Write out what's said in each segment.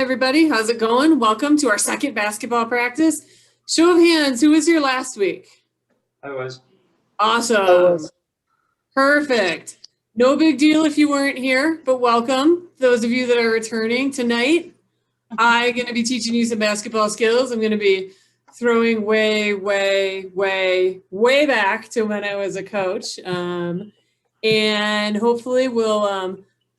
Everybody, how's it going? Welcome to our second basketball practice. Show of hands, who was here last week? I was. Awesome. Perfect. No big deal if you weren't here, but welcome. Those of you that are returning tonight, I'm going to be teaching you some basketball skills. I'm going to be throwing way back to when I was a coach. And hopefully we'll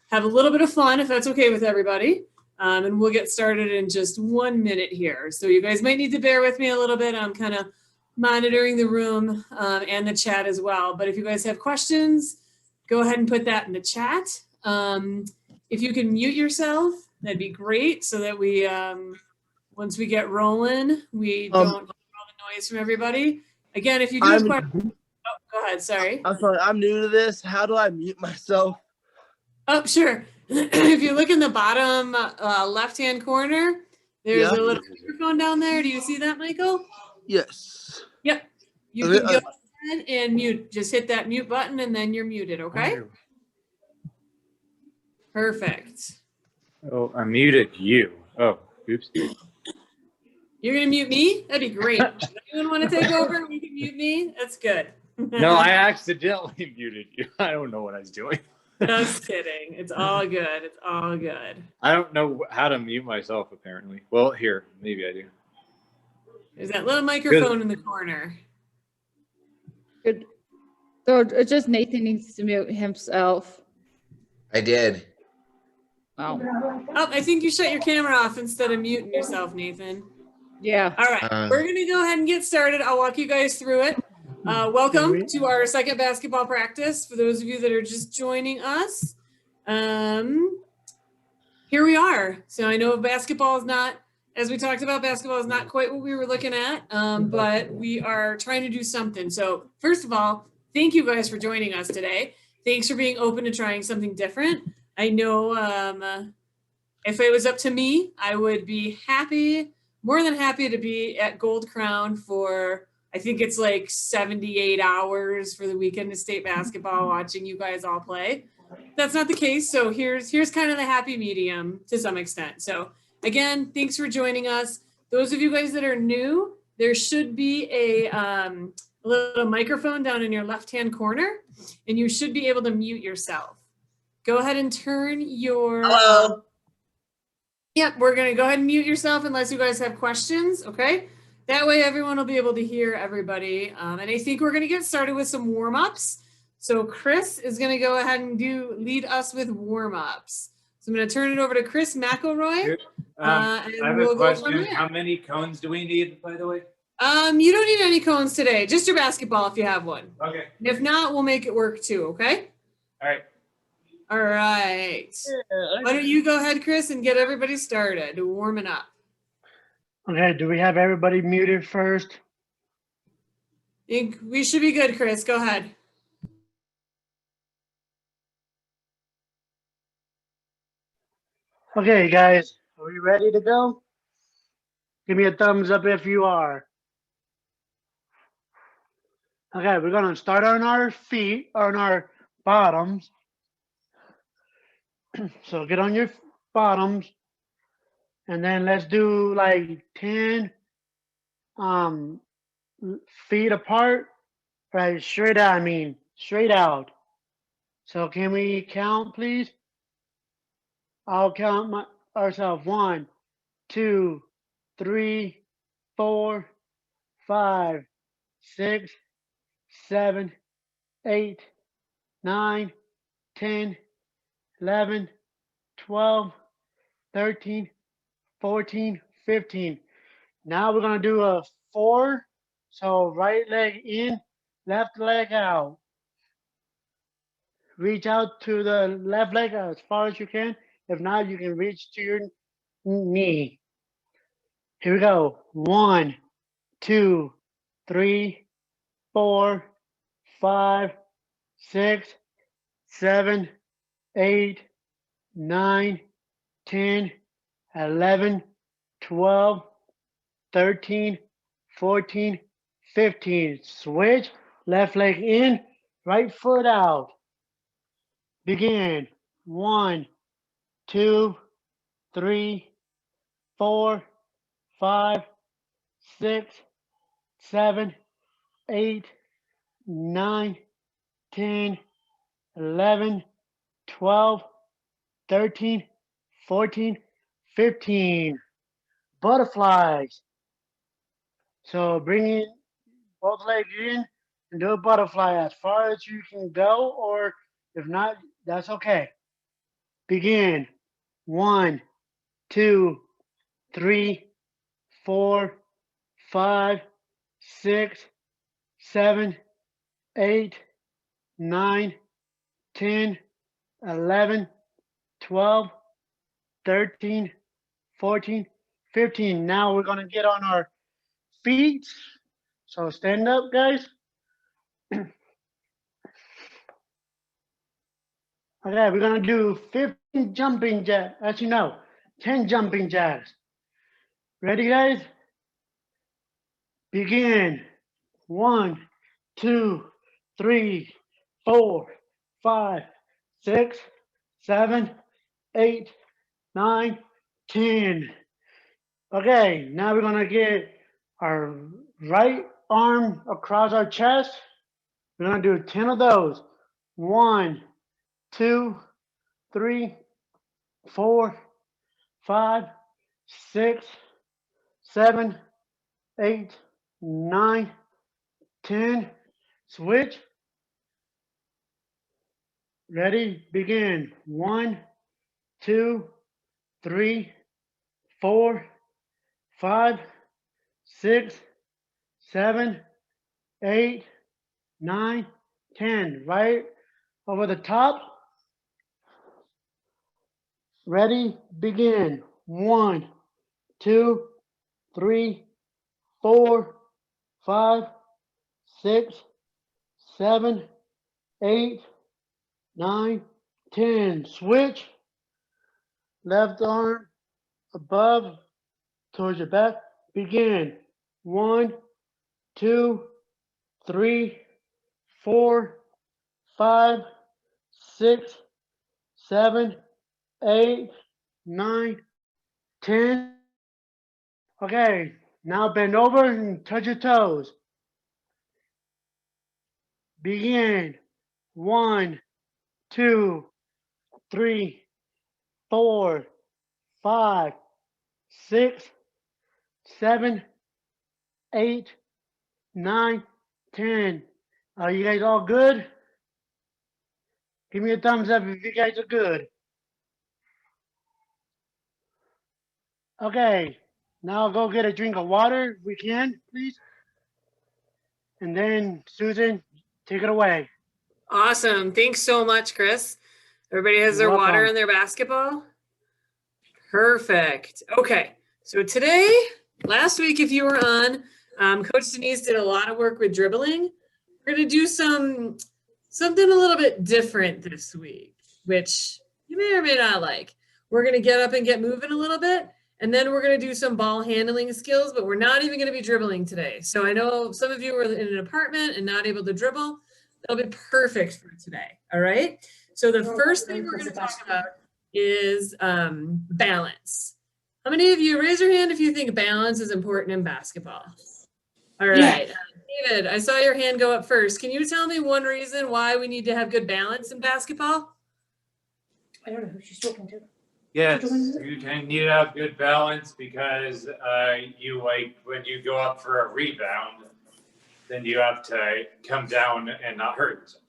have a little bit of fun if that's okay with everybody. And we'll get started in just 1 minute here. So you guys might need to bear with me a little bit. I'm kind of monitoring the room and the chat as well. But if you guys have questions, go ahead and put that in the chat. If you can mute yourself, that'd be great so that we, once we get rolling, we don't get all the noise from everybody. Again, if you do have questions, go ahead, sorry. I'm sorry, I'm new to this. How do I mute myself? Oh, sure. If you look in the bottom left-hand corner, there's a little microphone down there. Do you see that, Michael? Yes. Yep. You can go ahead and mute. Just hit that mute button and then you're muted, okay? Perfect. Oh, I muted you. Oh, oops. You're going to mute me? That'd be great. Anyone want to take over? You can mute me? That's good. No, I accidentally muted you. I don't know what I was doing. Just kidding. It's all good. It's all good. I don't know how to mute myself, apparently. Well, here, maybe I do. There's that little microphone in the corner. Good. So it's just Nathan needs to mute himself. I did. Wow. Oh, I think you shut your camera off instead of muting yourself, Nathan. Yeah. All right. We're going to go ahead and get started. I'll walk you guys through it. Welcome to our second basketball practice. For those of you that are just joining us, here we are. So I know basketball is not, as we talked about, basketball is not quite what we were looking at, but we are trying to do something. So first of all, thank you guys for joining us today. Thanks for being open to trying something different. I know if it was up to me, I would be happy, more than happy to be at Gold Crown for, I think it's like 78 hours for the weekend of state basketball, watching you guys all play. That's not the case. So here's kind of the happy medium to some extent. So again, thanks for joining us. Those of you guys that are new, there should be a little microphone down in your left-hand corner, and you should be able to mute yourself. Go ahead and turn your... Hello. Yep, we're going to go ahead and mute yourself unless you guys have questions, okay? That way everyone will be able to hear everybody. And I think we're going to get started with some warm-ups. So Chris is going to go ahead and lead us with warm-ups. So I'm going to turn it over to Chris McElroy. I have a question. How many cones do we need, by the way? You don't need any cones today. Just your basketball if you have one. Okay. If not, we'll make it work too, okay? All right. All right. Why don't you go ahead, Chris, and get everybody started warming up. Okay, do we have everybody muted first? We should be good, Chris. Go ahead. Okay, guys, are we ready to go? Give me a thumbs up if you are. Okay, we're gonna start on our feet, on our bottoms. So get on your bottoms, and then let's do like 10 feet apart, right? Straight out, straight out. So can we count, please? I'll count ourselves. 1, 2, 3, 4, 5, 6, 7, 8, 9, 10, 11, 12, 13, 14, 15. Now we're going to do a 4. So right leg in, left leg out. Reach out to the left leg as far as you can. If not, you can reach to your knee. Here we go. 1, 2, 3, 4, 5, 6, 7, 8, 9, 10, 11, 12, 13, 14, 15. Switch, left leg in, right foot out. Begin. 1, 2, 3, 4, 5, 6, 7, 8, 9, 10, 11, 12, 13, 14, 15. Butterflies. So bring in both legs in and do a butterfly as far as you can go, or if not, that's okay. Begin. 1, 2, 3, 4, 5, 6, 7, 8, 9, 10, 11, 12, 13, 14, 15. Now we're going to get on our feet. So stand up, guys. Okay, we're going to do 15 jumping jacks. Actually, no, 10 jumping jacks. Ready, guys? Begin. 1, 2, 3, 4, 5, 6, 7, 8, 9, 10. Okay, now we're gonna get our right arm across our chest. We're gonna do 10 of those. 1, 2, 3, 4, 5, 6, 7, 8, 9, 10. Switch. Ready? Begin. 1, 2, 3, 4, 5, 6, 7, 8, 9, 10. Right over the top. Ready? Begin. 1, 2, 3, 4, 5, 6, 7, 8, 9, 10. Switch. Left arm above towards your back. Begin. 1, 2, 3, 4, 5, 6, 7, 8, 9, 10. Okay, now bend over and touch your toes. Begin. 1, 2, 3, 4, 5, 6, 7, 8, 9, 10. Are you guys all good? Give me a thumbs up if you guys are good. Okay, now go get a drink of water if we can, please. And then Susan, take it away. Awesome. Thanks so much, Chris. Everybody has their You're water welcome. and their basketball? Perfect. Okay. So today, last week, if you were on, Coach Denise did a lot of work with dribbling. We're going to do something a little bit different this week, which you may or may not like. We're going to get up and get moving a little bit, and then we're going to do some ball handling skills, but we're not even going to be dribbling today. So I know some of you are in an apartment and not able to dribble. That'll be perfect for today. All right. So the first thing we're going to talk about is balance. How many of you, raise your hand if you think balance is important in basketball? All right. Yeah. David, I saw your hand go up first. Can you tell me one reason why we need to have good balance in basketball? I don't know who she's talking to. Yes, you need to have good balance because you like when you go up for a rebound, then you have to come down and not hurt yourself.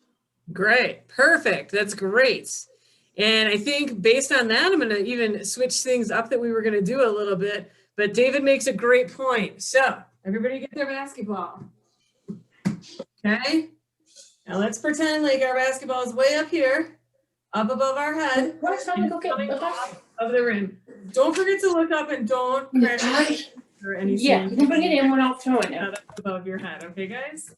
Great. Perfect. That's great. And I think based on that, I'm going to even switch things up that we were going to do a little bit. But David makes a great point. So everybody get their basketball. Okay. Now let's pretend like our basketball is way up here, up above our head, and coming off of the rim. Don't forget to look up and don't crash or anything. Yeah, you can bring it in when I'm throwing it. Above your head. Okay, guys?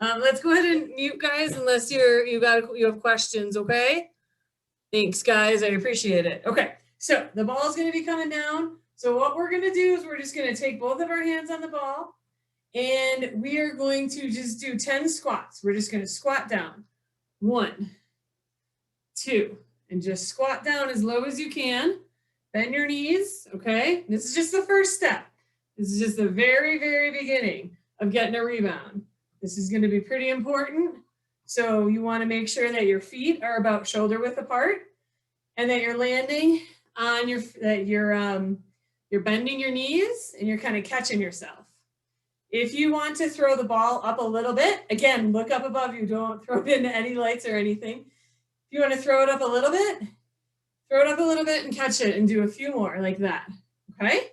Let's go ahead and mute, guys, unless you have questions, okay? Thanks, guys. I appreciate it. Okay, so the ball is going to be coming down. So what we're going to do is we're just going to take both of our hands on the ball, and we are going to just do 10 squats. We're just going to squat down. 1, 2, and just squat down as low as you can. bend your knees, okay? This is just the first step. This is just the very, very beginning of getting a rebound. This is gonna be pretty important. So you wanna make sure that your feet are about shoulder width apart and that you're landing on you're bending your knees and you're kind of catching yourself. If you want to throw the ball up a little bit, again, look up above you. Don't throw it into any lights or anything. If you want to throw it up a little bit, throw it up a little bit and catch it and do a few more like that. Okay?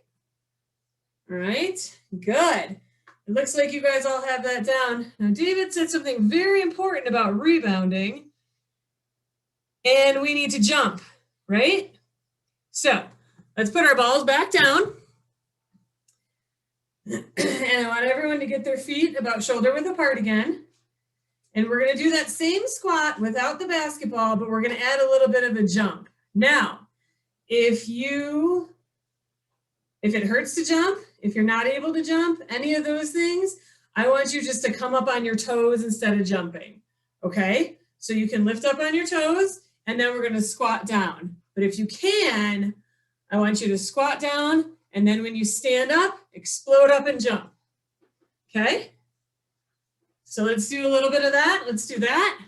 All right, good. It looks like you guys all have that down. Now, David said something very important about rebounding, and we need to jump, right? So let's put our balls back down. And I want everyone to get their feet about shoulder width apart again. And we're gonna do that same squat without the basketball, but we're gonna add a little bit of a jump. Now, if it hurts to jump, if you're not able to jump, any of those things, I want you just to come up on your toes instead of jumping, okay? So you can lift up on your toes and then we're gonna squat down. But if you can, I want you to squat down and then when you stand up, explode up and jump, okay? So let's do a little bit of that. Let's do that.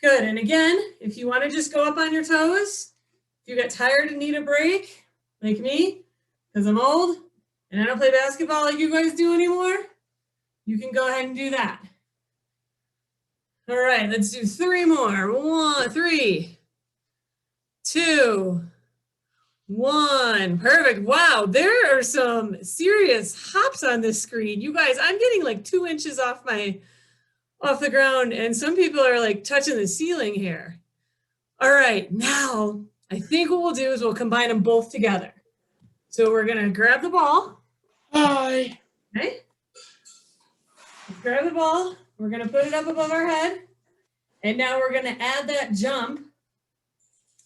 Good, and again, if you wanna just go up on your toes, if you get tired and need a break, like me, because I'm old and I don't play basketball like you guys do anymore, you can go ahead and do that. All right, let's do 3 more. 3, 2, 1. Perfect. Wow, there are some serious hops on this screen. You guys, I'm getting like 2 inches off the ground, and some people are like touching the ceiling here. All right, now I think what we'll do is we'll combine them both together. So we're gonna grab the ball. Hi. Okay. Let's grab the ball. We're gonna put it up above our head. And now we're gonna add that jump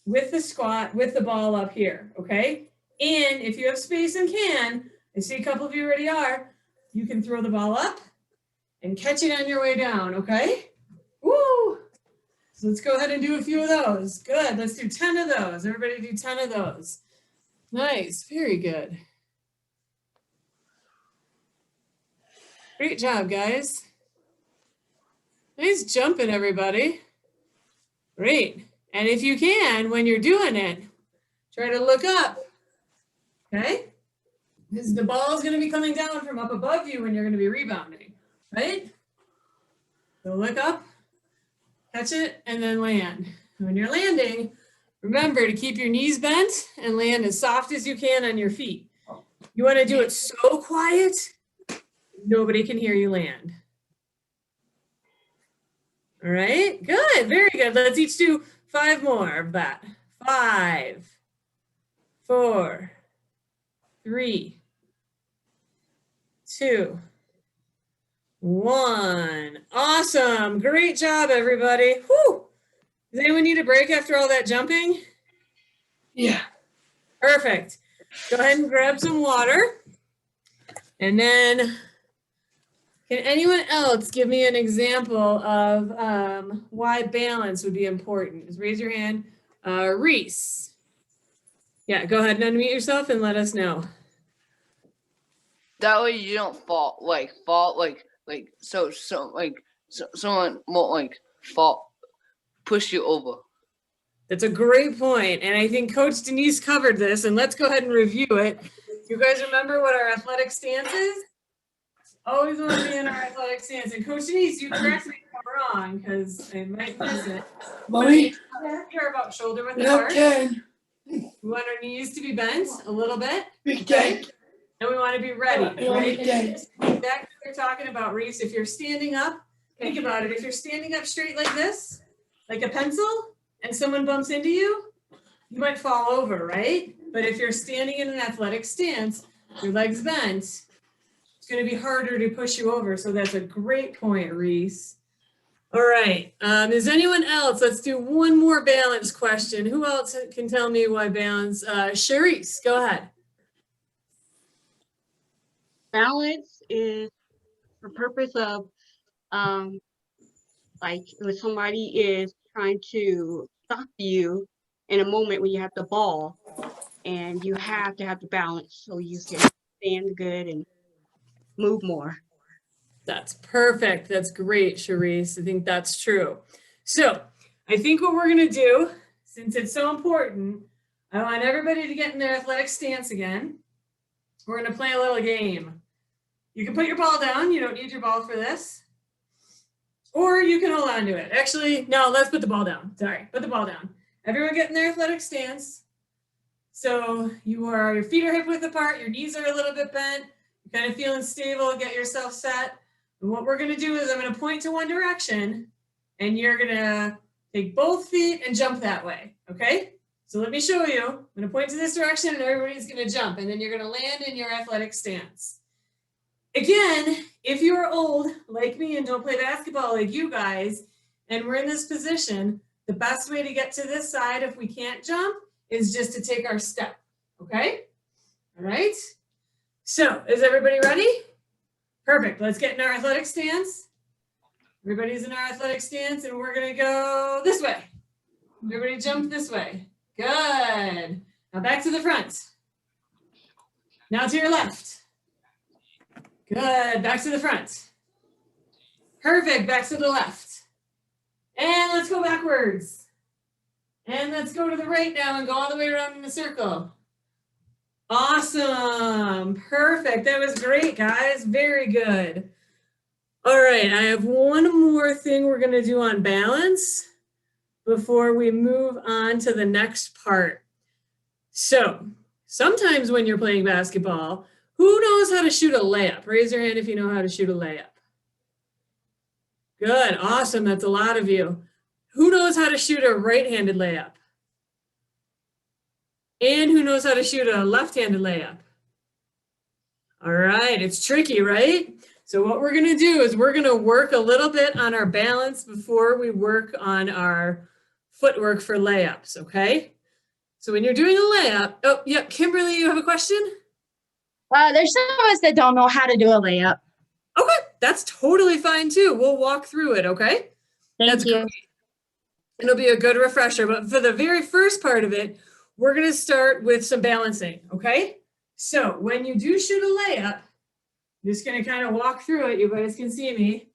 with the squat, with the ball up here, okay? And if you have space and can, I see a couple of you already are, you can throw the ball up and catch it on your way down, okay? Woo! So let's go ahead and do a few of those. Good, let's do 10 of those. Everybody do 10 of those. Nice, very good. Great job, guys. Nice jumping, everybody. Great. And if you can, when you're doing it, try to look up, okay? Because the ball is going to be coming down from up above you when you're going to be rebounding, right? So look up, catch it, and then land. When you're landing, remember to keep your knees bent and land as soft as you can on your feet. You want to do it so quiet, nobody can hear you land. All right, good, very good. Let's each do 5 more of that. 5, 4, 3, 2, 1. Awesome, great job, everybody. Whew. Does anyone need a break after all that jumping? Yeah. Perfect. Go ahead and grab some water. And then, can anyone else give me an example of why balance would be important? Just raise your hand. Reese. Yeah, go ahead and unmute yourself and let us know. That way you don't fall so someone won't like fall, push you over. That's a great point. And I think Coach Denise covered this, and let's go ahead and review it. You guys remember what our athletic stance is? Always want to be in our athletic stance. And Coach Denise, you correct me if I'm wrong, because I might miss it. Mommy. You're about shoulder width Yeah, apart. can. We want our knees to be bent a little bit. Big day. And we want to be ready, right? Big day. Exactly what you're talking about, Reese. If you're standing up, think about it. If you're standing up straight like this, like a pencil, and someone bumps into you, you might fall over, right? But if you're standing in an athletic stance, your legs bent, it's going to be harder to push you over. So that's a great point, Reese. All right. Is anyone else? Let's do one more balance question. Who else can tell me why balance? Charisse, go ahead. Balance is for purpose of like when somebody is trying to stop you in a moment when you have the ball, and you have to have the balance so you can stand good and move more. That's perfect. That's great, Charisse. I think that's true. So I think what we're going to do, since it's so important, I want everybody to get in their athletic stance again. We're going to play a little game. You can put your ball down. You don't need your ball for this. Or you can hold on to it. Actually, no, let's put the ball down. Sorry, put the ball down. Everyone get in their athletic stance. So your feet are hip width apart, your knees are a little bit bent, you're kind of feeling stable, get yourself set. And what we're gonna do is I'm gonna point to one direction and you're gonna take both feet and jump that way, okay? So let me show you. I'm gonna point to this direction and everybody's gonna jump and then you're gonna land in your athletic stance. Again, if you're old like me and don't play basketball like you guys, and we're in this position, the best way to get to this side if we can't jump is just to take our step, okay? All right? So, is everybody ready? Perfect, let's get in our athletic stance. Everybody's in our athletic stance and we're gonna go this way. Everybody jump this way. Good. Now back to the front. Now to your left. Good, back to the front. Perfect, back to the left. And let's go backwards. And let's go to the right now and go all the way around in a circle. Awesome, perfect, that was great, guys, very good. All right, I have one more thing we're gonna do on balance before we move on to the next part. So, sometimes when you're playing basketball, who knows how to shoot a layup? Raise your hand if you know how to shoot a layup. Good, awesome, that's a lot of you. Who knows how to shoot a right-handed layup? And who knows how to shoot a left-handed layup? All right, it's tricky, right? So what we're gonna do is we're gonna work a little bit on our balance before we work on our footwork for layups, okay? So when you're doing a layup, oh, yep, Kimberly, you have a question? There's some of us that don't know how to do a layup. Okay, that's totally fine too. We'll walk through it, okay? Thank you. Great. It'll be a good refresher, but for the very first part of it, we're gonna start with some balancing, okay? So when you do shoot a layup, I'm just gonna kind of walk through it. You guys can see me.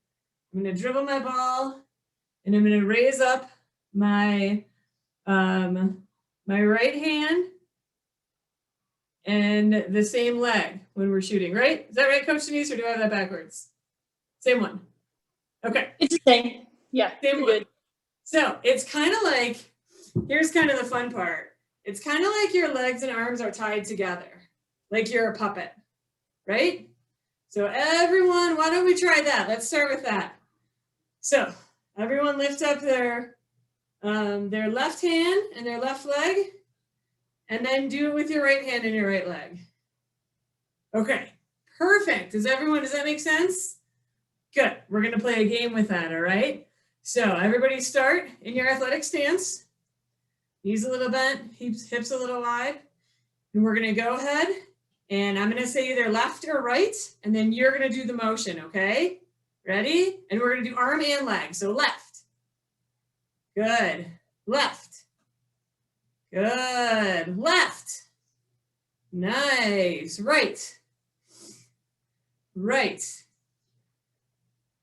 I'm gonna dribble my ball and I'm gonna raise up my, my right hand and the same leg when we're shooting, right? Is that right, Coach Denise, or do I have that backwards? Same one. Okay. It's the same. Yeah, Same you're one. good. So it's kind of like, here's kind of the fun part. It's kind of like your legs and arms are tied together, like you're a puppet, right? So everyone, why don't we try that? Let's start with that. So everyone lift up their left hand and their left leg, and then do it with your right hand and your right leg. Okay, perfect. Does that make sense? Good, we're gonna play a game with that, all right? So everybody start in your athletic stance. Knees a little bent, hips a little wide. And we're gonna go ahead and I'm gonna say either left or right, and then you're gonna do the motion, okay? Ready? And we're gonna do arm and leg, so left. Good, left. Good, left. Nice, right. Right.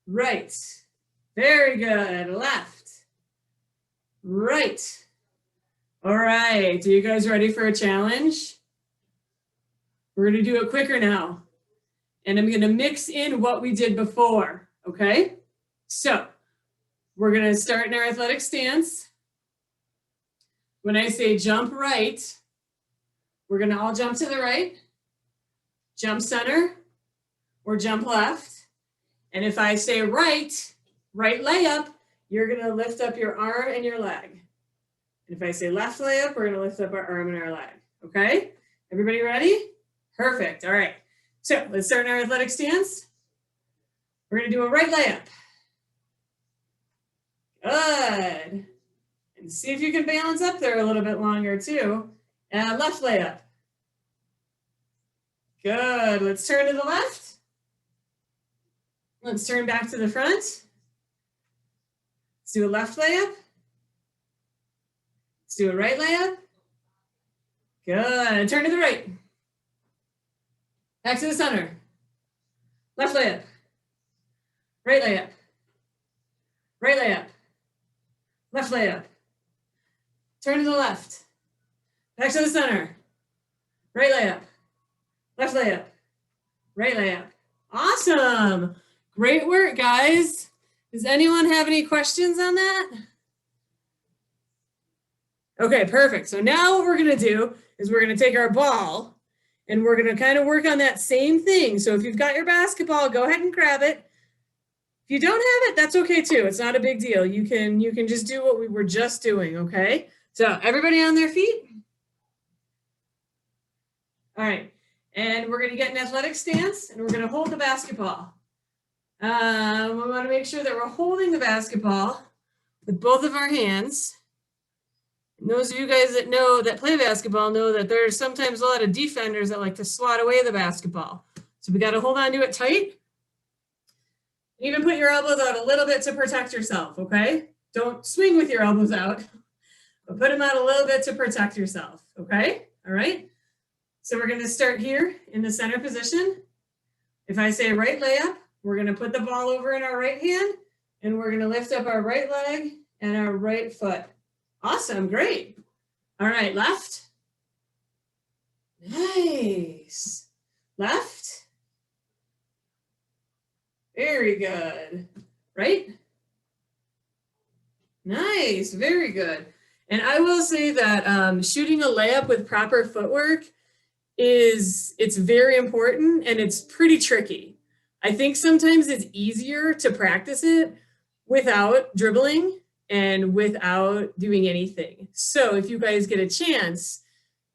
Right. Very good, left. Right. All right, are you guys ready for a challenge? We're gonna do it quicker now. And I'm gonna mix in what we did before, okay? So, we're gonna start in our athletic stance. When I say jump right, we're gonna all jump to the right, jump center, or jump left. And if I say right layup, you're gonna lift up your arm and your leg. And if I say left layup, we're gonna lift up our arm and our leg, okay? Everybody ready? Perfect, all right. So let's start in our athletic stance. We're gonna do a right layup. Good. And see if you can balance up there a little bit longer too. And left layup. Good, let's turn to the left. Let's turn back to the front. Let's do a left layup. Let's do a right layup. Good. Turn to the right. Back to the center. Left layup. Right layup. Right layup. Left layup. Turn to the left. Back to the center. Right layup. Left layup. Right layup. Awesome. Great work, guys. Does anyone have any questions on that? Okay, perfect. So now what we're going to do is we're going to take our ball and we're going to kind of work on that same thing. So if you've got your basketball, go ahead and grab it. If you don't have it, that's okay too. It's not a big deal. You can just do what we were just doing, okay? So everybody on their feet. All right. And we're going to get an athletic stance and we're going to hold the basketball. We want to make sure that we're holding the basketball with both of our hands. And those of you guys that play basketball know that there's sometimes a lot of defenders that like to swat away the basketball. So we got to hold on to it tight. Even put your elbows out a little bit to protect yourself, okay? Don't swing with your elbows out, but put them out a little bit to protect yourself, okay? All right? So we're going to start here in the center position. If I say right layup, we're going to put the ball over in our right hand, and we're going to lift up our right leg and our right foot. Awesome, great. All right, left. Nice. Left. Very good. Right? Nice, very good. And I will say that shooting a layup with proper footwork it's very important and it's pretty tricky. I think sometimes it's easier to practice it without dribbling and without doing anything. So if you guys get a chance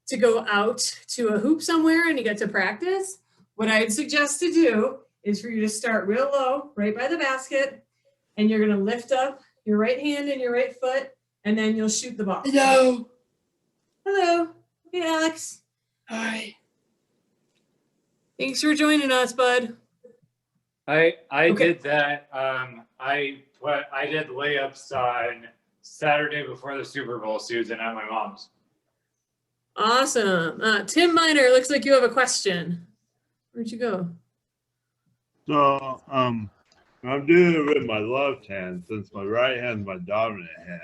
to go out to a hoop somewhere and you get to practice, what I'd suggest to do is for you to start real low, right by the basket, and you're gonna lift up your right hand and your right foot, and then you'll shoot the ball. Hello. Hello. Hey, Alex. Hi. Thanks for joining us, bud. I Okay. did that. I did layups on Saturday before the Super Bowl, Susan, at my mom's. Awesome. Tim Miner, looks like you have a question. Where'd you go? So, I'm doing it with my left hand since my right hand's my dominant hand.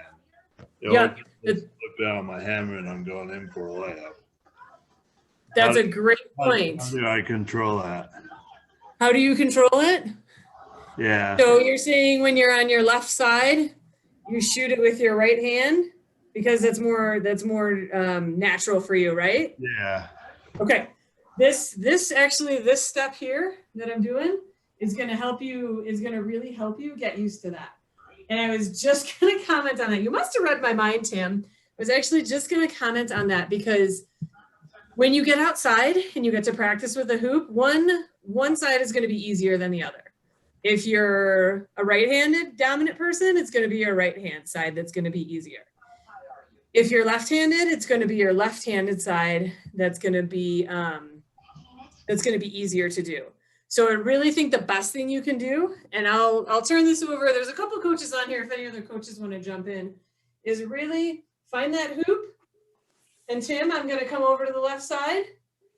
Yeah, Just flip down my hammer and I'm going in for a layup. That's a great How point. do I control that? How do you control it? Yeah. So you're saying when you're on your left side, you shoot it with your right hand because that's more natural for you, right? Yeah. Okay. This step here that I'm doing is going to really help you get used to that. And I was just going to comment on that. You must have read my mind, Tim. I was actually just going to comment on that because when you get outside and you get to practice with a hoop, one side is going to be easier than the other. If you're a right-handed dominant person, it's going to be your right-hand side that's going to be easier. If you're left-handed, it's going to be your left-handed side that's going to be easier to do. So I really think the best thing you can do, and I'll turn this over. There's a couple coaches on here if any other coaches want to jump in, is really find that hoop. And Tim, I'm going to come over to the left side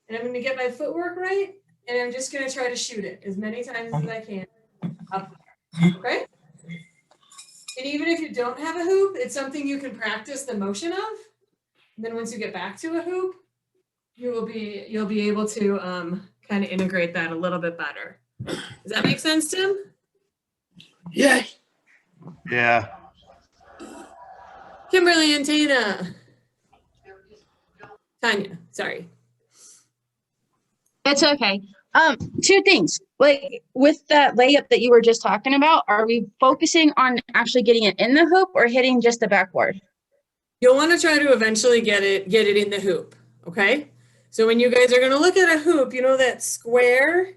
and I'm going to get my footwork right. And I'm just going to try to shoot it as many times as I can up there. Okay? And even if you don't have a hoop, it's something you can practice the motion of. And then once you get back to a hoop, you'll be able to kind of integrate that a little bit better. Does that make sense, Tim? Yeah. Yeah. Kimberly and Tanya, sorry. It's okay. Two things. Like with that layup that you were just talking about, are we focusing on actually getting it in the hoop or hitting just the backboard? You'll want to try to eventually get it in the hoop, okay? So when you guys are going to look at a hoop, you know that square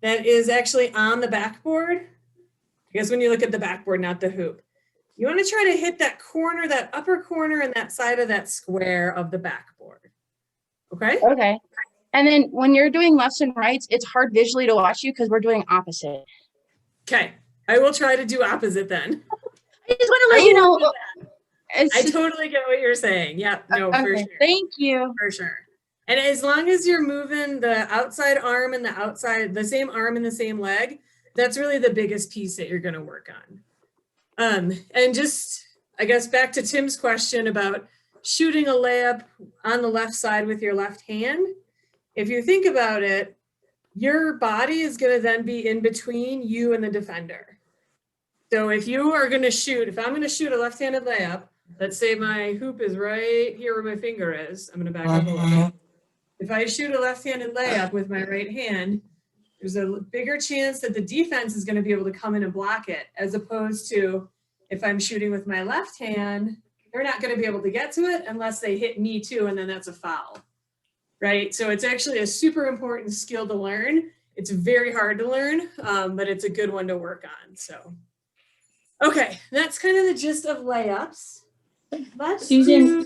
that is actually on the backboard? I guess when you look at the backboard, not the hoop. You want to try to hit that corner, that upper corner and that side of that square of the backboard, okay? Okay. And then when you're doing lefts and rights, it's hard visually to watch you because we're doing opposite. Okay, I will try to do opposite then. I just want to let you know. It's I just- totally get what you're saying. Yeah, no, for okay, sure. thank you. For sure. And as long as you're moving the outside arm and the same arm and the same leg, that's really the biggest piece that you're going to work on. And just, I guess, back to Tim's question about shooting a layup on the left side with your left hand. If you think about it, your body is going to then be in between you and the defender. So if you are going to shoot, if I'm going to shoot a left-handed layup, let's say my hoop is right here where my finger is. I'm going to back up a little bit. If I shoot a left-handed layup with my right hand, there's a bigger chance that the defense is going to be able to come in and block it, as opposed to if I'm shooting with my left hand, they're not going to be able to get to it unless they hit me too, and then that's a foul, right? So it's actually a super important skill to learn. It's very hard to learn, but it's a good one to work on. So, okay, that's kind of the gist of layups. Let's Susan,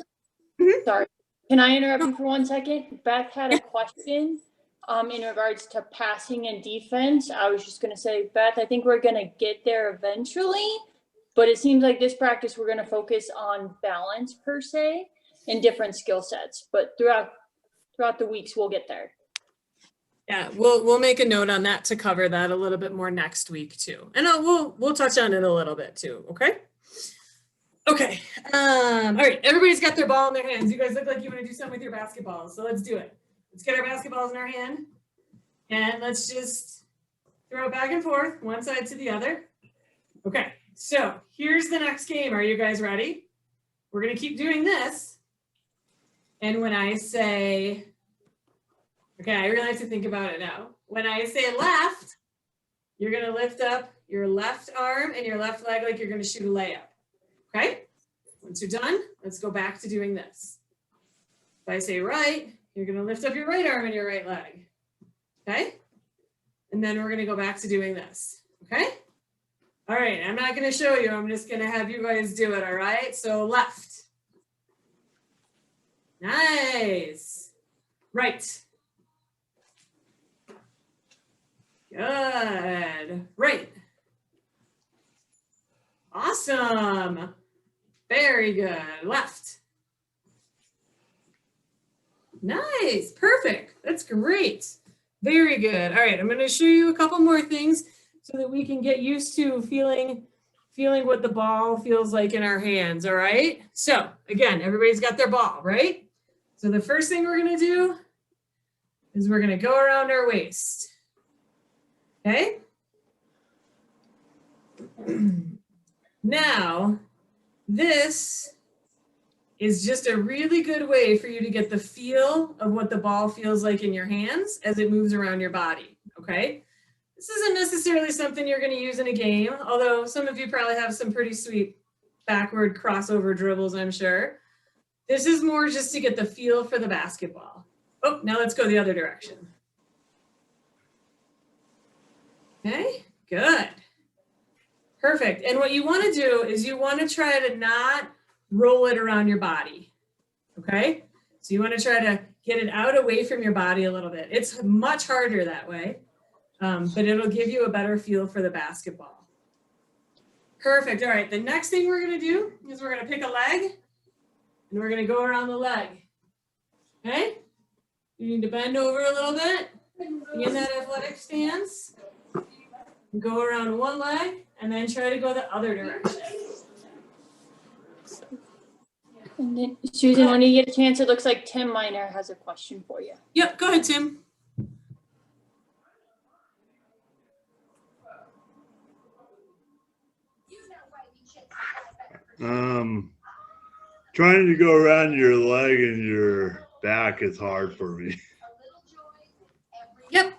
do- sorry. Can I interrupt you for 1 second? Beth had a question in regards to passing and defense. I was just going to say, Beth, I think we're going to get there eventually, but it seems like this practice we're going to focus on balance per se and different skill sets. But throughout the weeks, we'll get there. Yeah, we'll make a note on that to cover that a little bit more next week too, and we'll touch on it a little bit too. Okay. Okay. All right. Everybody's got their ball in their hands. You guys look like you want to do something with your basketballs, so let's do it. Let's get our basketballs in our hand, and let's just throw it back and forth, one side to the other. Okay. So here's the next game. Are you guys ready? We're gonna keep doing this, and when I say, okay, I really have to think about it now. When I say left, you're going to lift up your left arm and your left leg like you're going to shoot a layup. Okay? Once you're done, let's go back to doing this. If I say right, you're going to lift up your right arm and your right leg. Okay? And then we're going to go back to doing this. Okay? All right, I'm not going to show you. I'm just going to have you guys do it. All right? So left. Nice. Right. Good. Right. Awesome. Very good. Left. Nice. Perfect. That's great. Very good. All right. I'm going to show you a couple more things so that we can get used to feeling what the ball feels like in our hands. All right. So again, everybody's got their ball, right? So the first thing we're going to do is we're going to go around our waist. Okay. Now, this is just a really good way for you to get the feel of what the ball feels like in your hands as it moves around your body. Okay. This isn't necessarily something you're going to use in a game, although some of you probably have some pretty sweet backward crossover dribbles, I'm sure. This is more just to get the feel for the basketball. Oh, now let's go the other direction. Okay, good. Perfect. And what you want to do is you want to try to not roll it around your body. Okay, so you want to try to get it out away from your body a little bit. It's much harder that way, but it'll give you a better feel for the basketball. Perfect. All right, the next thing we're going to do is we're going to pick a leg and we're going to go around the leg. Okay, you need to bend over a little bit, be in that athletic stance. Go around one leg and then try to go the other direction. And then, Susan, when you get a chance, it looks like Tim Miner has a question for you. Yep, go ahead, Tim. Trying to go around your leg and your back is hard for me. Yep,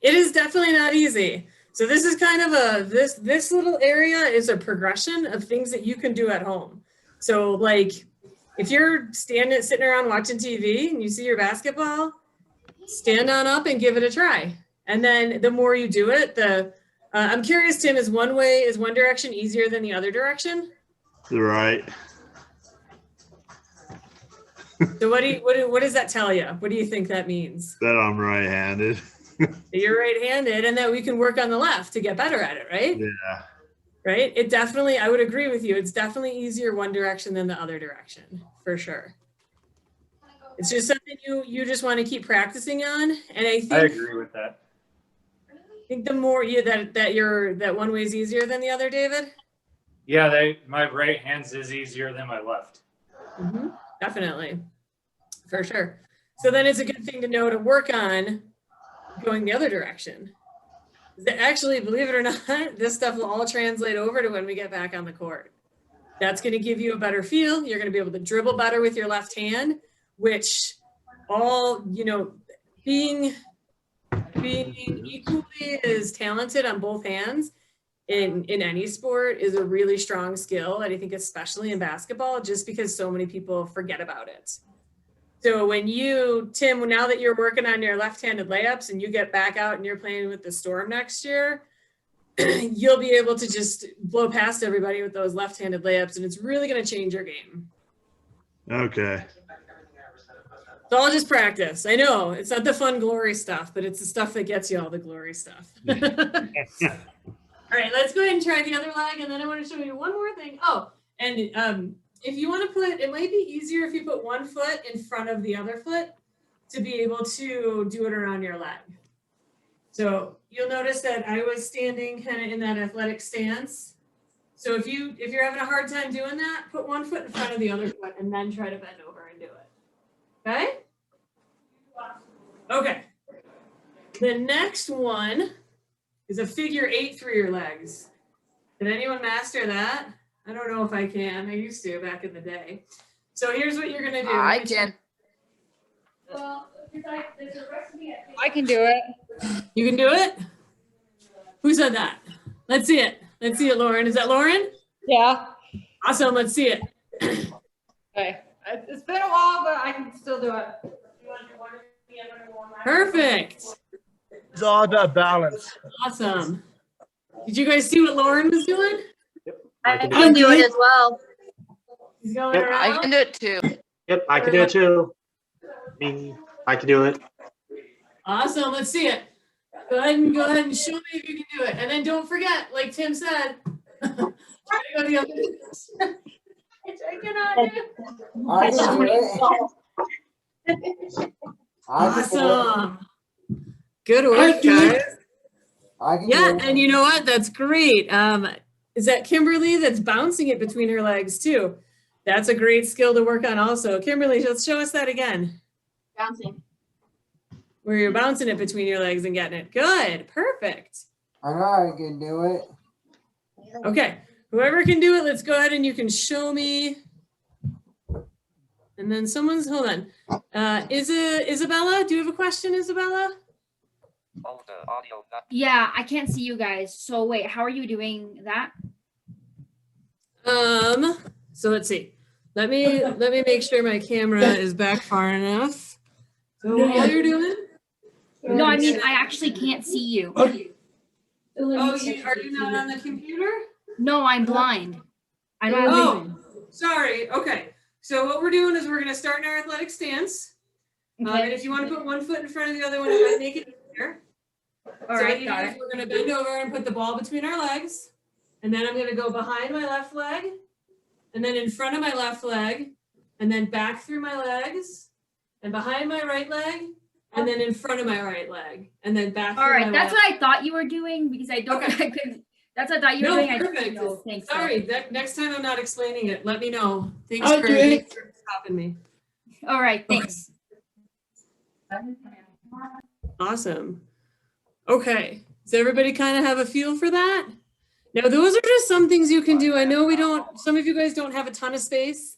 it is definitely not easy. So this is kind of this little area is a progression of things that you can do at home. So like if you're sitting around watching TV and you see your basketball, stand on up and give it a try. And then the more you do it, I'm curious, Tim, is one direction easier than the other direction? Right. So what does that tell you? What do you think that means? That I'm right-handed. That you're right-handed and that we can work on the left to get better at it, right? Yeah. right? It definitely, I would agree with you. It's definitely easier one direction than the other direction, for sure. It's just something you just want to keep practicing on. And I I think, agree with that. the more you, that one way is easier than the other, David? Yeah, my right hand's is easier than my left. Definitely, for sure. So then it's a good thing to know to work on going the other direction. Actually, believe it or not, this stuff will all translate over to when we get back on the court. That's going to give you a better feel. You're going to be able to dribble better with your left hand, which all, you know, being equally as talented on both hands in any sport is a really strong skill. And I think especially in basketball, just because so many people forget about it. So when you, Tim, now that you're working on your left-handed layups and you get back out and you're playing with the Storm next year, you'll be able to just blow past everybody with those left-handed layups, and it's really going to change your game. Okay. So I'll just practice. I know it's not the fun glory stuff, but it's the stuff that gets you all the glory stuff. All right, let's go ahead and try the other leg, and then I want to show you one more thing. Oh, and if you want to put, it might be easier if you put one foot in front of the other foot to be able to do it around your leg. So you'll notice that I was standing kind of in that athletic stance. So if you're having a hard time doing that, put one foot in front of the other foot and then try to bend over and do it. Okay? Okay. The next one is a figure 8 through your legs. Did anyone master that? I don't know if I can. I used to back in the day. So here's what you're gonna do. I can. I can do it. You can do it? Who said that? Let's see it. Let's see it, Lauren. Is that Lauren? Yeah. Awesome. Let's see it. Okay. It's been a while, but I can still do it. Perfect. It's all about balance. Awesome. Did you guys see what Lauren was doing? I can do it as well. He's going Yep. around. I can do it too. Yep, I can do it too. I can do it. Awesome. Let's see it. Go ahead and show me if you can do it. And then don't forget, like Tim said, try to go the other direction. I cannot do. I can do it. Awesome. Good work, guys. I can Yeah, do it. and you know what? That's great. Is that Kimberly that's bouncing it between her legs too? That's a great skill to work on also. Kimberly, let's show us that again. Bouncing. Where you're bouncing it between your legs and getting it. Good, perfect. I know I can do it. Okay, whoever can do it, let's go ahead and you can show me. And then someone's, hold on. Isabella, do you have a question, Isabella? Yeah, I can't see you guys. So wait, how are you doing that? So let's see. Let me make sure my camera is back far enough. So while you're doing? No, I mean I actually can't see you. Oh, are you not on the computer? No, I'm blind. I don't have vision. Sorry. Okay. So what we're doing is we're going to start in our athletic stance. And if you want to put one foot in front of the other one, it might make it easier. All so right, got what it. we're going to bend over and put the ball between our legs. And then I'm going to go behind my left leg. And then in front of my left leg. And then back through my legs. And behind my right leg. And then in front of my right leg. And then back through All right, my that's left. what I thought you were doing because I don't. Okay. I couldn't. That's what I thought you were No, doing. perfect. I don't think so. Sorry, next time I'm not explaining it. Let me know. Thanks I'll for do it. stopping me. All right, thanks. Awesome. Okay. Does everybody kind of have a feel for that? Now, those are just some things you can do. I know some of you guys don't have a ton of space.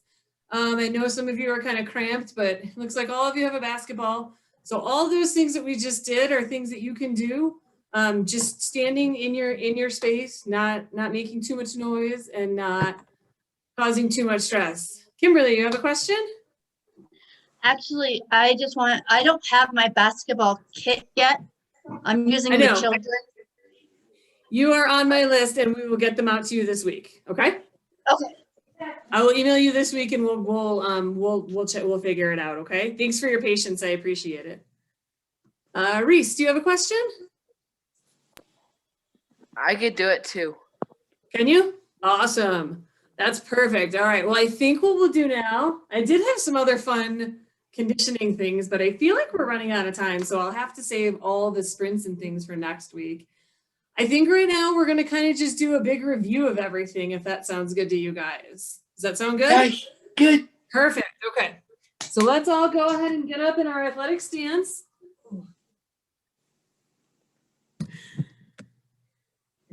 I know some of you are kind of cramped, but it looks like all of you have a basketball. So all those things that we just did are things that you can do. Just standing in your space, not making too much noise and not causing too much stress. Kimberly, you have a question? Actually, I don't have my basketball kit yet. I'm using I the know. children. You are on my list and we will get them out to you this week. Okay? Okay. I will email you this week and we'll figure it out. Okay? Thanks for your patience. I appreciate it. Reese, do you have a question? I could do it too. Can you? Awesome. That's perfect. All right. Well, I think what we'll do now, I did have some other fun conditioning things, but I feel like we're running out of time. So I'll have to save all the sprints and things for next week. I think right now we're going to kind of just do a big review of everything, if that sounds good to you guys. Does that sound good? Nice. Good. Perfect. Okay. So let's all go ahead and get up in our athletic stance.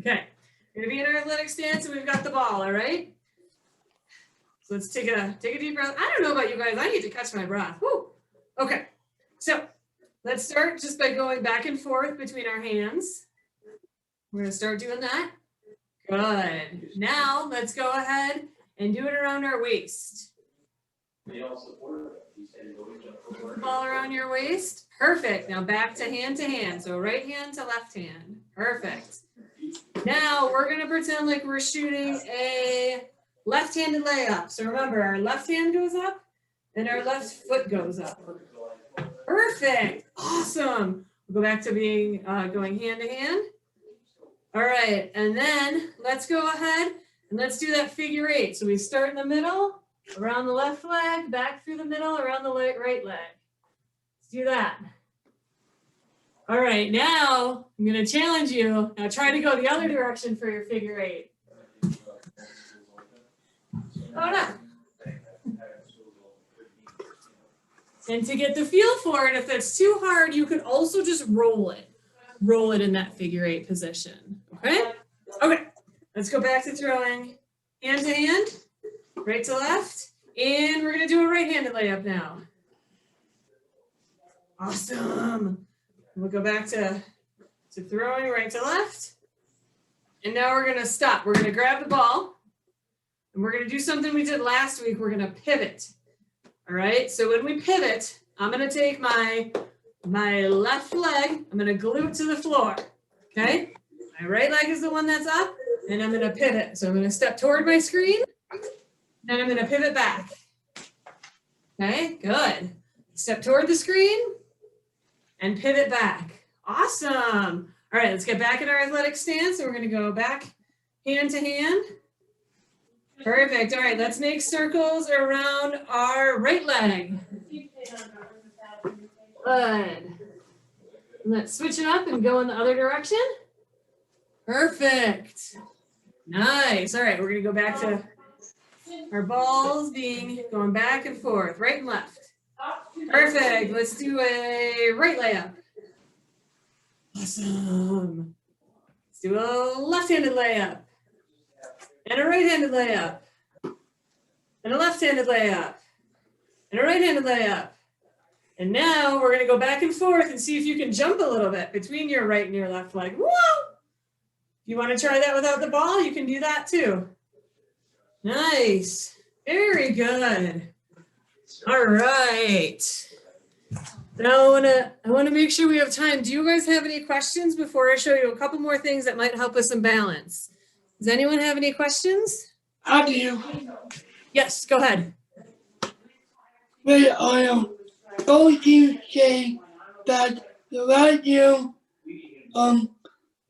Okay. We're going to be in our athletic stance and we've got the ball, all right? So let's take a deep breath. I don't know about you guys. I need to catch my breath. Woo. Okay. So let's start just by going back and forth between our hands. We're going to start doing that. Good. Now let's go ahead and do it around our waist. Ball around your waist. Perfect. Now back to hand. So right hand to left hand. Perfect. Now we're going to pretend like we're shooting a left-handed layup. So remember, our left hand goes up and our left foot goes up. Perfect. Awesome. We'll go back to being going hand to hand. All right. And then let's go ahead and let's do that figure eight. So we start in the middle, around the left leg, back through the middle, around the right leg. Let's do that. All right. Now I'm going to challenge you. Now try to go the other direction for your figure eight. Oh, no. And to get the feel for it, if that's too hard, you can also just roll it. Roll it in that figure eight position. Okay? Okay. Let's go back to throwing hand to hand, right to left. And we're going to do a right-handed layup now. Awesome. We'll go back to throwing right to left. And now we're going to stop. We're going to grab the ball. And we're going to do something we did last week. We're going to pivot. All right. So when we pivot, I'm going to take my left leg. I'm going to glue it to the floor. Okay. My right leg is the one that's up. And I'm going to pivot. So I'm going to step toward my screen. Then I'm going to pivot back. Okay. Good. Step toward the screen. And pivot back. Awesome. All right. Let's get back in our athletic stance. So we're going to go back hand to hand. Perfect. All right, let's make circles around our right leg. Good. Let's switch it up and go in the other direction. Perfect. Nice. All right, we're going to go back to our balls going back and forth, right and left. Perfect. Let's do a right layup. Awesome. Let's do a left-handed layup. And a right-handed layup. And a left-handed layup. And a right-handed layup. And now we're going to go back and forth and see if you can jump a little bit between your right and your left leg. Whoa! If you want to try that without the ball, you can do that too. Nice. Very good. All right. Now I want to make sure we have time. Do you guys have any questions before I show you a couple more things that might help with some balance? Does anyone have any questions? I do. Yes, go ahead. Well, I am going to say that the right you, I'm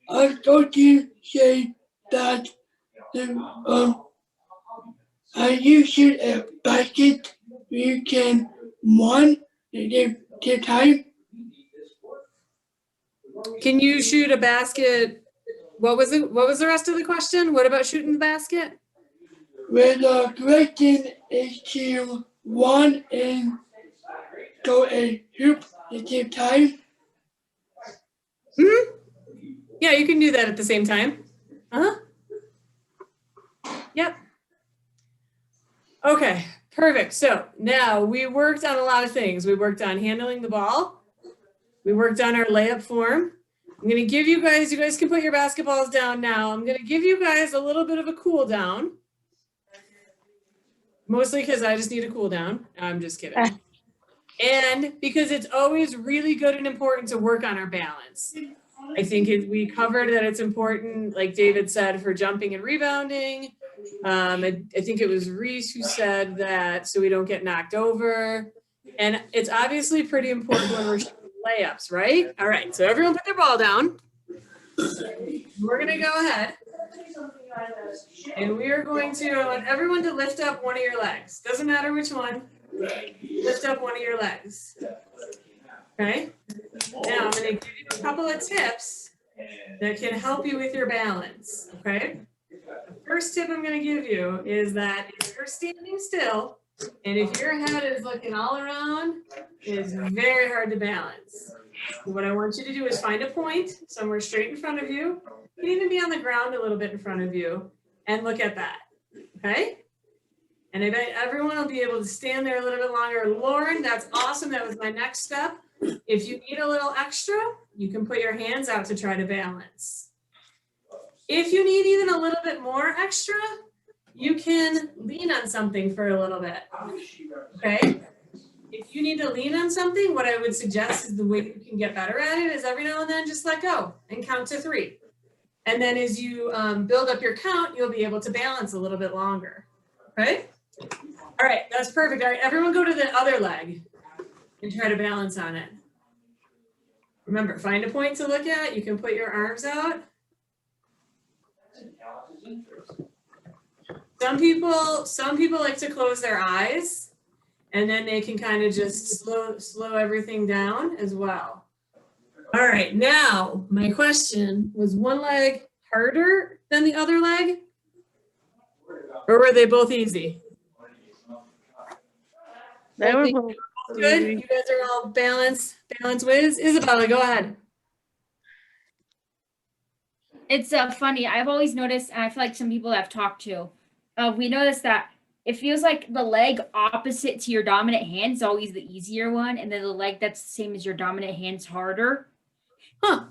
going to say that you shoot a basket, you can one at a time. Can you shoot a basket? What was it? What was the rest of the question? What about shooting the basket? Well, the question is to one and go a hoop at the same time. Hmm? Yeah, you can do that at the same time. Uh-huh. Yep. Okay, perfect. So now we worked on a lot of things. We worked on handling the ball. We worked on our layup form. I'm going to give you guys can put your basketballs down now. I'm going to give you guys a little bit of a cool down. Mostly because I just need a cool down. I'm just kidding. And because it's always really good and important to work on our balance. I think we covered that it's important, like David said, for jumping and rebounding. I think it was Reese who said that so we don't get knocked over. And it's obviously pretty important when we're shooting layups, right? All right, so everyone put their ball down. We're gonna go ahead And we are going to, I want everyone to lift up one of your legs. Doesn't matter which one. Lift up one of your legs. Okay? Now I'm going to give you a couple of tips that can help you with your balance. Okay? The first tip I'm going to give you is that if you're standing still and if your head is looking all around, it is very hard to balance. What I want you to do is find a point somewhere straight in front of you. You can even be on the ground a little bit in front of you and look at that. Okay? And I bet everyone will be able to stand there a little bit longer. Lauren, that's awesome. That was my next step. If you need a little extra, you can put your hands out to try to balance. If you need even a little bit more extra, you can lean on something for a little bit. Okay? If you need to lean on something, what I would suggest is the way you can get better at it is every now and then just let go and count to 3. And then as you build up your count, you'll be able to balance a little bit longer. Okay? All right, that's perfect. All right, everyone go to the other leg and try to balance on it. Remember, find a point to look at. You can put your arms out. Some people like to close their eyes, and then they can kind of just slow everything down as well. All right, now my question, was one leg harder than the other leg? Or were they both easy? They were both good. easy. You guys are all balance whiz. Isabella, go ahead. It's funny. I've always noticed, and I feel like some people I've talked to, we noticed that it feels like the leg opposite to your dominant hand is always the easier one, and then the leg that's the same as your dominant hand's harder. Huh.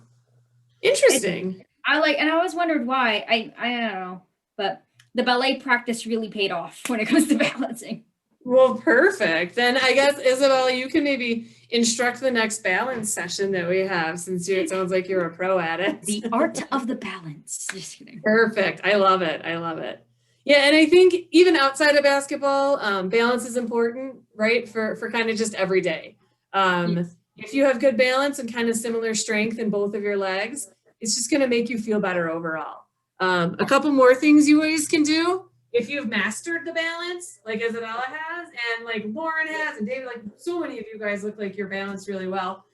Interesting. And I always wondered why. I don't know, but the ballet practice really paid off when it comes to balancing. Well, perfect. Then I guess, Isabella, you can maybe instruct the next balance session that we have, since it sounds like you're a pro at it. The art of the balance. Just kidding. Perfect. I love it. I love it. Yeah, and I think even outside of basketball, balance is important, right? For kind of just every day. Yes. If you have good balance and kind of similar strength in both of your legs, it's just going to make you feel better overall. A couple more things you always can do. If you've mastered the balance, like Isabella has, and like Lauren has, and David, like so many of you guys look like you're balanced really well,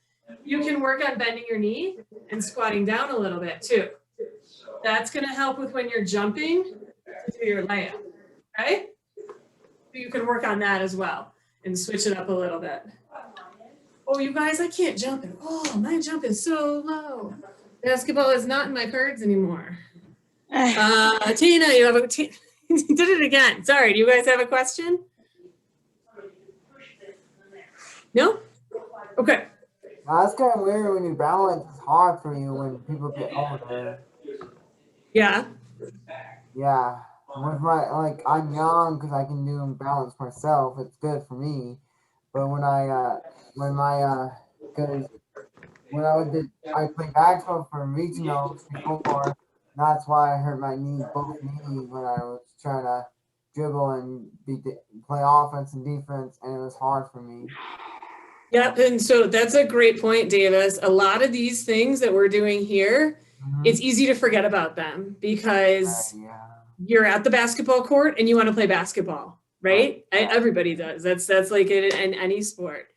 you can work on bending your knee and squatting down a little bit too. That's going to help with when you're jumping to do your layup, right? You can work on that as well and switch it up a little bit. Oh, you guys, I can't jump at all. My jump is so low. Basketball is not in my cards anymore. Tina, you have a... You did it again. Sorry, do you guys have a question? No? Okay. That's kind of weird when you balance. It's hard for you when people get older. Yeah. Yeah. With my, I'm young because I can do and balance myself. It's good for me. But when I played basketball for regionals before. That's why I hurt my knee, both knees, when I was trying to dribble and play offense and defense, and it was hard for me. Yep, and so that's a great point, Davis. A lot of these things that we're doing here, it's easy to forget about them because you're at the basketball court and you want to play basketball, right? Everybody does. That's like it in any sport.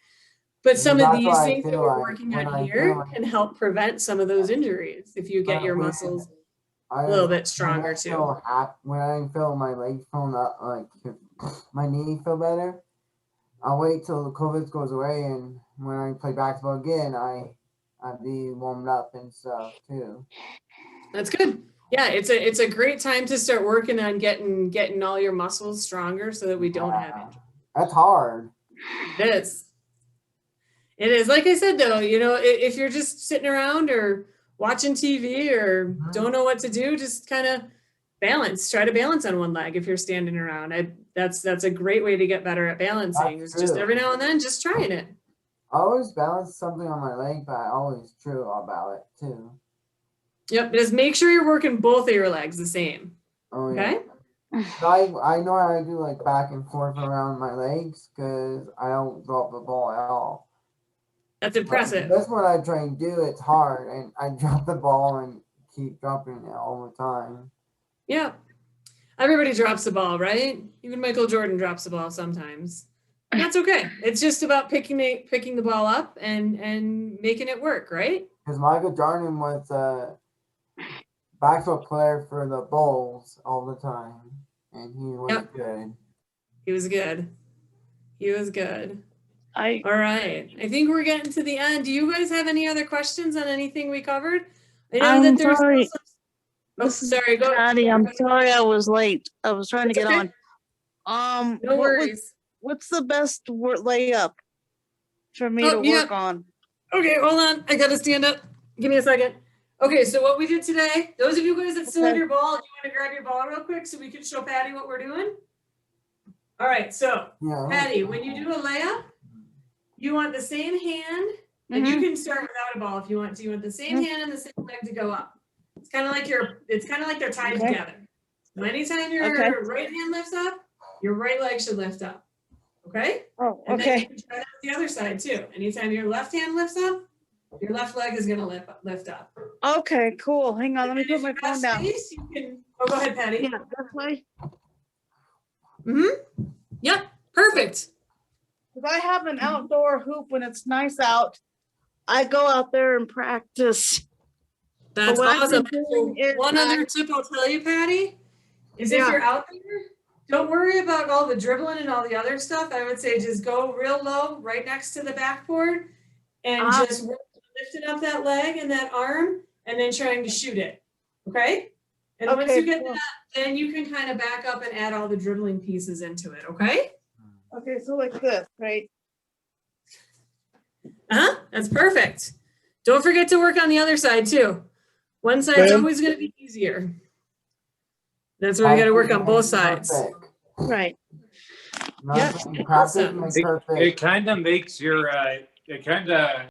But some of these things that we're working on here can help prevent some of those injuries if you get your muscles a little bit stronger too. When I feel my legs filling up, like my knee feel better, I'll wait till the COVID goes away, and when I play basketball again, I'd be warmed up and stuff too. That's good. Yeah, it's a great time to start working on getting all your muscles stronger so that we don't have injuries. That's hard. It is. It is. Like I said, though, if you're just sitting around or watching TV or don't know what to do, just kind of try to balance on one leg if you're standing around. That's a great way to get better at balancing. It's just every now and then just trying it. I always balance something on my leg, but I always true about it too. Yep, just make sure you're working both of your legs the same. Oh, yeah. Okay? I know how I do like back and forth around my legs because I don't drop the ball at all. That's impressive. That's what I try and do. It's hard, and I drop the ball and keep dropping it all the time. Yeah. Everybody drops the ball, right? Even Michael Jordan drops the ball sometimes. That's okay. It's just about picking the ball up and making it work, right? Because Michael Jordan was a basketball player for the Bulls all the time, and he was good. He was good. He was good. All right. I think we're getting to the end. Do you guys have any other questions on anything we covered? I know I'm that there's sorry. Oh, sorry. Go. Patty, I'm sorry I was late. I was trying to get okay. on. No worries. What's the best layup for me to work on? Okay, hold on. I gotta stand up. Give me a second. Okay, so what we did today, those of you guys that still have your ball, do you want to grab your ball real quick so we can show Patty what we're doing? All right, so Patty, when you do a layup, you want the same hand, and you can start without a ball if you want to. You want the same hand and the same leg to go up. It's kind of like they're tied together. So anytime your right hand lifts up, your right leg should lift up. Okay? Oh, and then you can try that with the other side too. Anytime your left hand lifts up, your left leg is gonna lift up. Okay, cool. Hang on, let me put my phone down. Space, you can, go ahead, Patty. Yeah, this way. Yep, perfect. Because I have an outdoor hoop when it's nice out. I go out there and practice. That's awesome. One other tip I'll tell you, Patty, is if you're out there, don't worry about all the dribbling and all the other stuff. I would say just go real low right next to the backboard and just work lifting up that leg and that arm and then trying to shoot it. Okay? And once you get that, then you can kind of back up and add all the dribbling pieces into it. Okay? Okay, so like this, right? That's perfect. Don't forget to work on the other side too. One side's always going to be easier. That's where you got to work on both sides. Right. Yep. Awesome. It kind of makes your, it kind of